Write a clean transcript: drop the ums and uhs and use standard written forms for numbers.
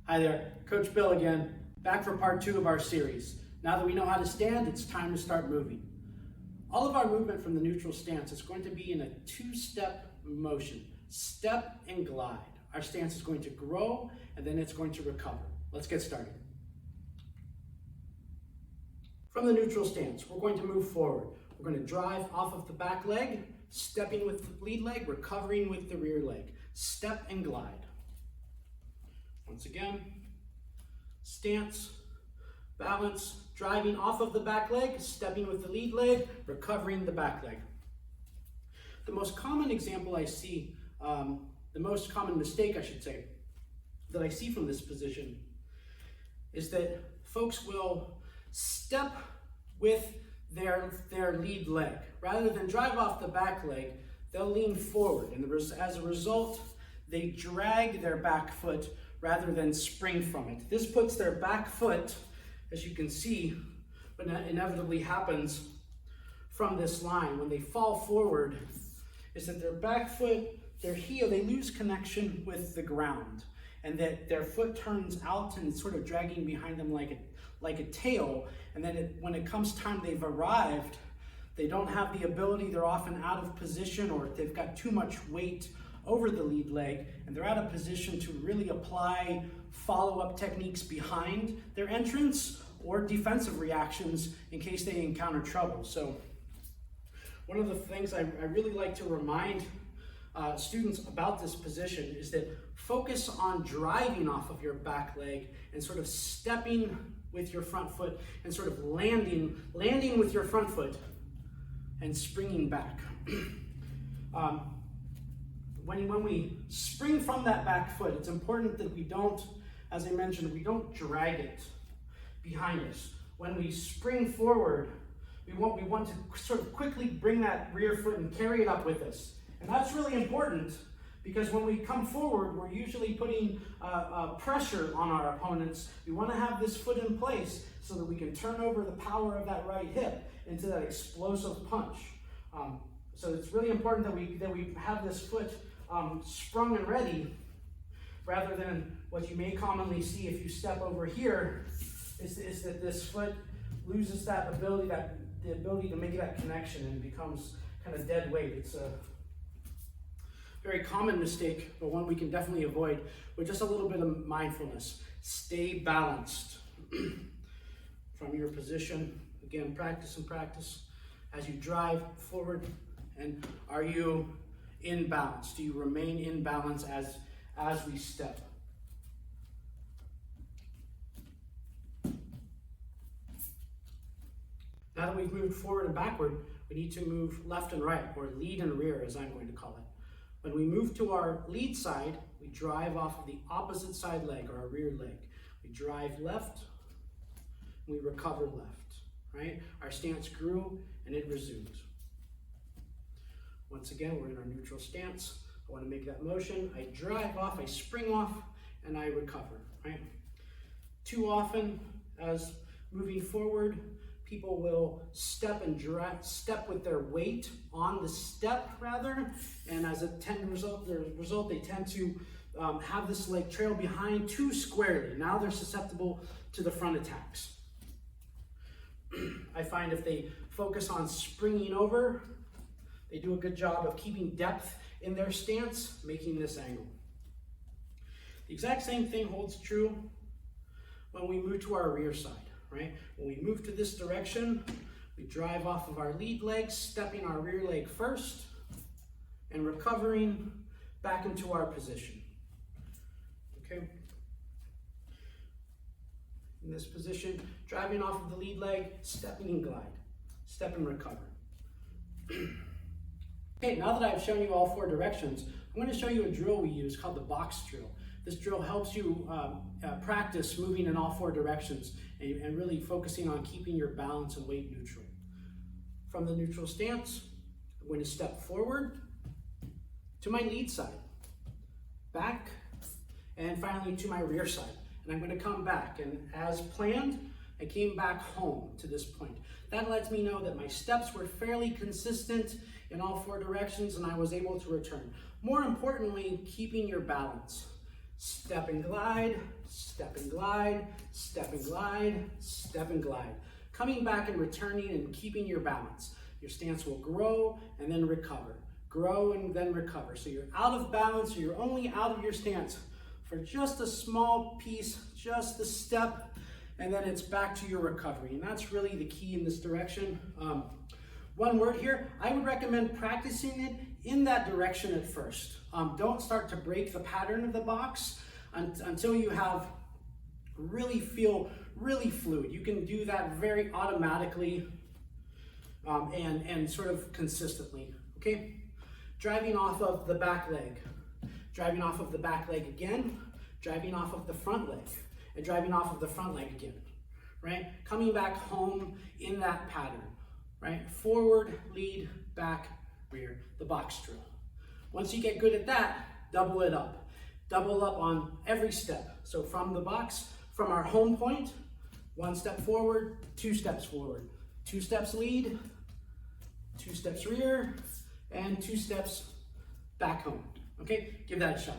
Hi there, Coach Bill again, back for part 2 of our series. Now that we know how to stand, it's time to start moving. All of our movement from the neutral stance is going to be in a 2-step motion, step and glide. Our stance is going to grow and then it's going to recover. Let's get started. From the neutral stance, we're going to move forward. We're going to drive off of the back leg, stepping with the lead leg, recovering with the rear leg. Step and glide. Once again, stance, balance, driving off of the back leg, stepping with the lead leg, recovering the back leg. The most common example I see, the most common mistake I should say, that I see from this position is that folks will step with their lead leg. Rather than drive off the back leg, they'll lean forward, and as a result, they drag their back foot rather than spring from it. This puts their back foot, as you can see, but inevitably happens from this line. When they fall forward, is that their back foot, their heel, they lose connection with the ground, and that their foot turns out and it's sort of dragging behind them like a tail, and then when it comes time they've arrived, they don't have the ability, they're often out of position, or they've got too much weight over the lead leg, and they're out of position to really apply follow-up techniques behind their entrance or defensive reactions in case they encounter trouble. So one of the things I really like to remind students about this position is that focus on driving off of your back leg and sort of stepping with your front foot and sort of landing with your front foot and springing back. When we spring from that back foot, it's important that we don't, as I mentioned, we don't drag it behind us. When we spring forward, we want to sort of quickly bring that rear foot and carry it up with us. And that's really important because when we come forward, we're usually putting pressure on our opponents. We want to have this foot in place so that we can turn over the power of that right hip into that explosive punch. So it's really important that we have this foot sprung and ready, rather than what you may commonly see if you step over here, is that this foot loses the ability to make that connection and becomes kind of dead weight. It's a very common mistake, but one we can definitely avoid with just a little bit of mindfulness. Stay balanced from your position. Again, practice and practice as you drive forward. And are you in balance? Do you remain in balance as we step? Now that we've moved forward and backward, we need to move left and right, or lead and rear, as I'm going to call it. When we move to our lead side, we drive off of the opposite side leg, or our rear leg. We drive left, and we recover left, right? Our stance grew, and it resumed. Once again, we're in our neutral stance. I want to make that motion. I drive off, I spring off, and I recover, right? Too often, as moving forward, people will step with their weight on the step rather, and as a result, they tend to have this leg trail behind too squarely. Now they're susceptible to the front attacks. I find if they focus on springing over, they do a good job of keeping depth in their stance, making this angle. The exact same thing holds true when we move to our rear side, right? When we move to this direction, we drive off of our lead leg, stepping our rear leg first, and recovering back into our position. Okay? In this position, driving off of the lead leg, stepping and glide. Step and recover. Okay, now that I've shown you all 4 directions, I'm going to show you a drill we use called the box drill. This drill helps you practice moving in all 4 directions and really focusing on keeping your balance and weight neutral. From the neutral stance, I'm going to step forward to my lead side, back, and finally to my rear side. And I'm going to come back, and as planned, I came back home to this point. That lets me know that my steps were fairly consistent in all 4 directions and I was able to return. More importantly, keeping your balance. Step and glide, step and glide, step and glide, step and glide. Coming back and returning and keeping your balance. Your stance will grow and then recover. Grow and then recover. So you're out of balance, or you're only out of your stance for just a small piece, just a step, and then it's back to your recovery. And that's really the key in this direction. One word here, I would recommend practicing it in that direction at first. Don't start to break the pattern of the box until you feel really fluid. You can do that very automatically and sort of consistently, okay? Driving off of the back leg, driving off of the back leg again, driving off of the front leg, and driving off of the front leg again, right? Coming back home in that pattern, right? Forward, lead, back, rear, the box drill. Once you get good at that, double it up. Double up on every step. So from the box, from our home point, 1 step forward, 2 steps forward, 2 steps lead, 2 steps rear, and 2 steps back home. Okay, give that a shot.